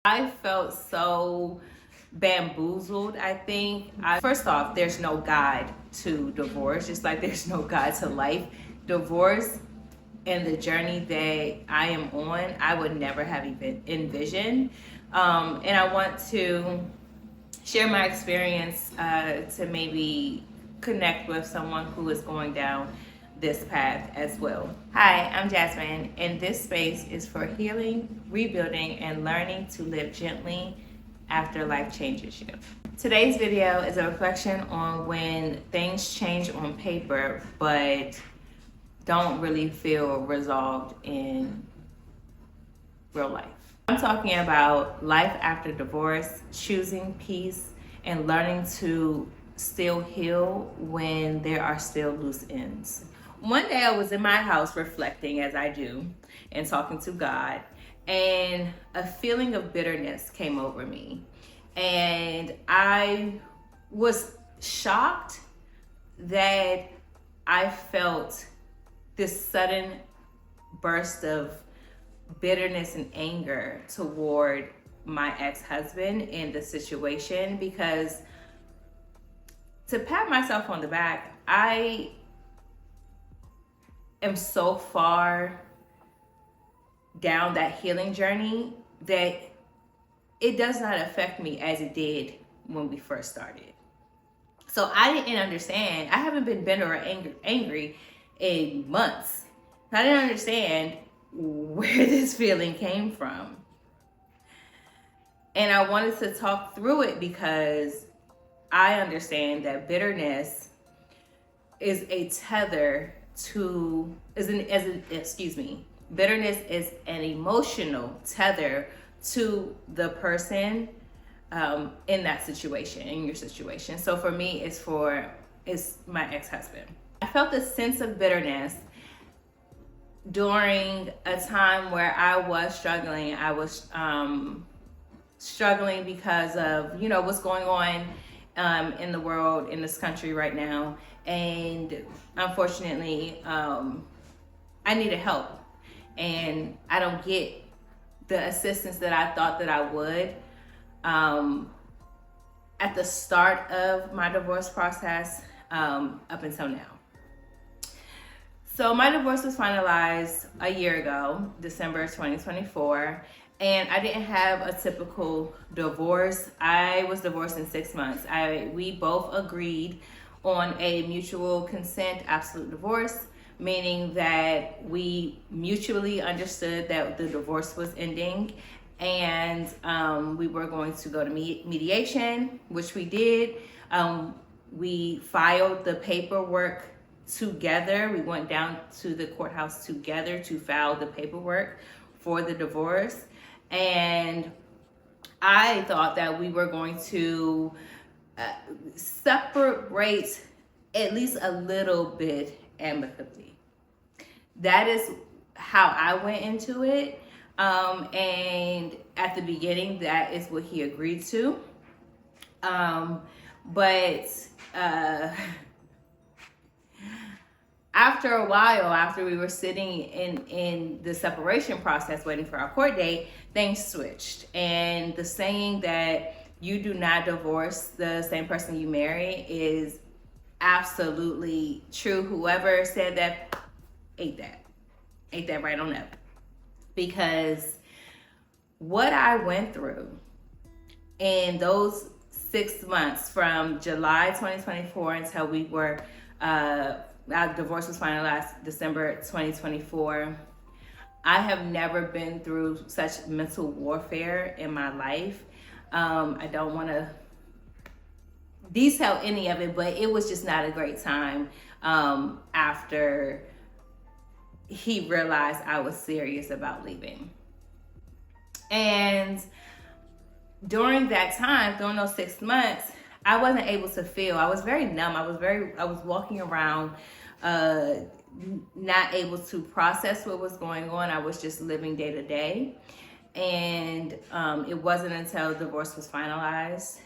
I felt so bamboozled, I think. First off, there's no guide to divorce, just like there's no guide to life. Divorce and the journey that I am on, I would never have even envisioned. And I want to share my experience to maybe connect with someone who is going down this path as well. Hi, I'm Jazmine, and this space is for healing, rebuilding, and learning to live gently after life changes you. Today's video is a reflection on when things change on paper, but don't really feel resolved in real life. I'm talking about life after divorce, choosing peace, and learning to still heal when there are still loose ends. One day I was in my house reflecting, as I do, and talking to God, and a feeling of bitterness came over me. And I was shocked that I felt this sudden burst of bitterness and anger toward my ex-husband in the situation, because to pat myself on the back, I am so far down that healing journey that it does not affect me as it did when we first started. So I didn't understand. I haven't been bitter or angry in months. I didn't understand where this feeling came from. And I wanted to talk through it because I understand that bitterness is a tether to, bitterness is an emotional tether to the person in that situation, in your situation. So for me, it's my ex-husband. I felt a sense of bitterness during a time where I was struggling. I was struggling because of, what's going on in the world, in this country right now. And unfortunately, I needed help. And I don't get the assistance that I thought that I would at the start of my divorce process up until now. So my divorce was finalized a year ago, December 2024, and I didn't have a typical divorce. I was divorced in 6 months. We both agreed on a mutual consent absolute divorce, meaning that we mutually understood that the divorce was ending, and we were going to go to mediation, which we did. We filed the paperwork together. We went down to the courthouse together to file the paperwork for the divorce. And I thought that we were going to separate at least a little bit amicably. That is how I went into it. And at the beginning, that is what he agreed to. After a while, after we were sitting in the separation process waiting for our court date, things switched. And the saying that you do not divorce the same person you marry is absolutely true. Whoever said that ate that right on up. Because what I went through in those 6 months from July 2024 until we were our divorce was finalized December 2024. I have never been through such mental warfare in my life. I don't want to detail any of it, but it was just not a great time after he realized I was serious about leaving. And during that time, during those 6 months, I wasn't able to feel. I was very numb. I was walking around not able to process what was going on. I was just living day to day. And it wasn't until divorce was finalized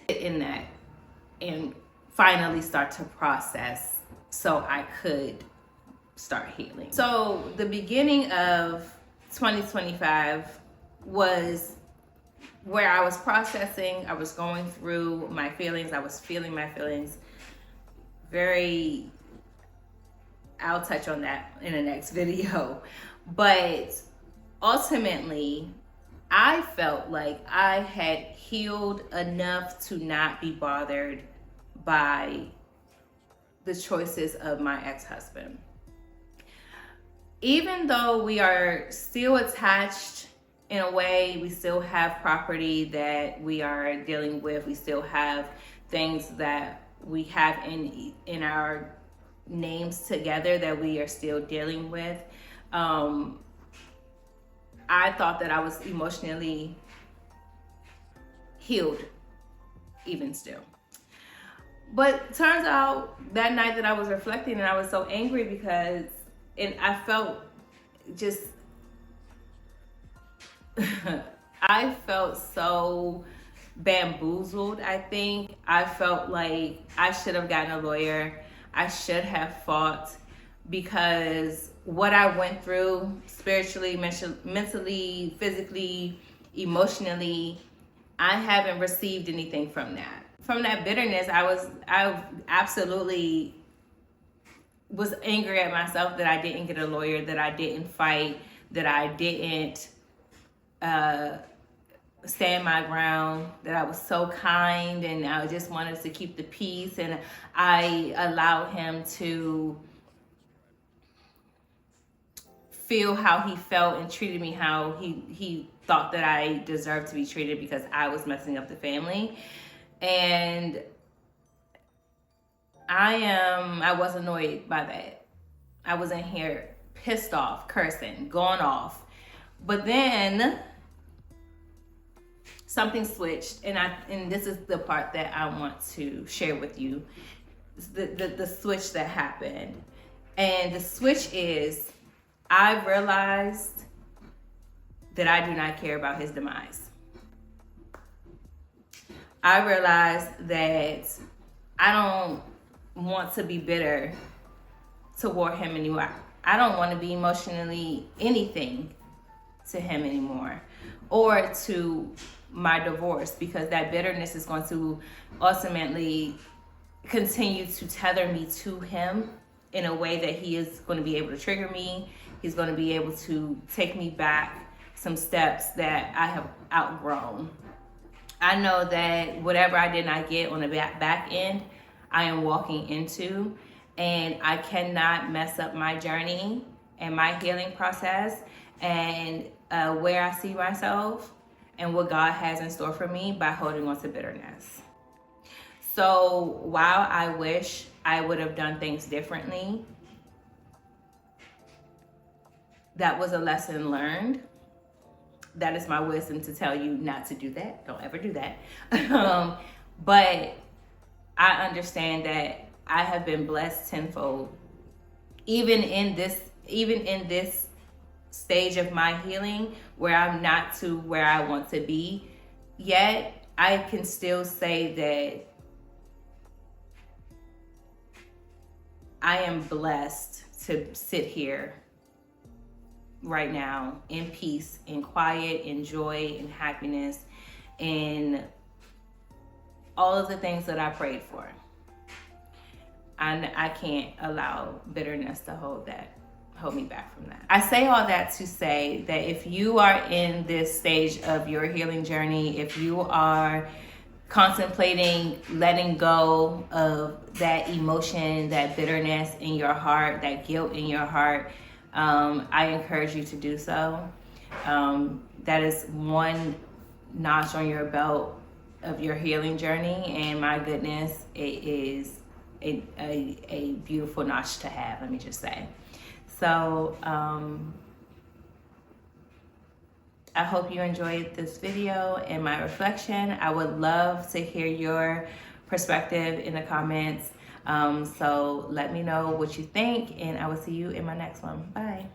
and finally start to process so I could start healing. So the beginning of 2025 was where I was processing, I was going through my feelings, I was feeling my feelings. I'll touch on that in the next video. But ultimately, I felt like I had healed enough to not be bothered by the choices of my ex-husband. Even though we are still attached in a way, we still have property that we are dealing with, we still have things that we have in our names together that we are still dealing with. I thought that I was emotionally healed even still. But turns out that night that I was reflecting, and I was so angry because I felt just I felt so bamboozled. I think I felt like I should have gotten a lawyer. I should have fought, because what I went through spiritually, mentally, physically, emotionally, I haven't received anything from that. From that bitterness, I absolutely was angry at myself that I didn't get a lawyer, that I didn't fight, that I didn't stand my ground, that I was so kind and I just wanted to keep the peace, and I allowed him to feel how he felt and treated me how he thought that I deserved to be treated, because I was messing up the family. And I was annoyed by that. I was in here pissed off, cursing, going off. But then something switched, and this is the part that I want to share with you. The switch that happened. And the switch is, I realized that I do not care about his demise. I realized that I don't want to be bitter toward him anymore. I don't want to be emotionally anything to him anymore, or to my divorce, because that bitterness is going to ultimately continue to tether me to him in a way that he is going to be able to trigger me. He's going to be able to take me back some steps that I have outgrown. I know that whatever I did not get on the back end, I am walking into, and I cannot mess up my journey and my healing process and where I see myself and what God has in store for me by holding on to bitterness. So while I wish I would have done things differently, that was a lesson learned. That is my wisdom to tell you not to do that. Don't ever do that. But I understand that I have been blessed tenfold. Even in this stage of my healing, where I'm not to where I want to be yet, I can still say that I am blessed to sit here right now in peace, in quiet, in joy, in happiness, in all of the things that I prayed for. And I can't allow bitterness to hold me back from that. I say all that to say that if you are in this stage of your healing journey, if you are contemplating letting go of that emotion, that bitterness in your heart, that guilt in your heart, I encourage you to do so. That is one notch on your belt of your healing journey, and my goodness, it is a beautiful notch to have, let me just say. So I hope you enjoyed this video and my reflection. I would love to hear your perspective in the comments. So let me know what you think, and I will see you in my next one. Bye.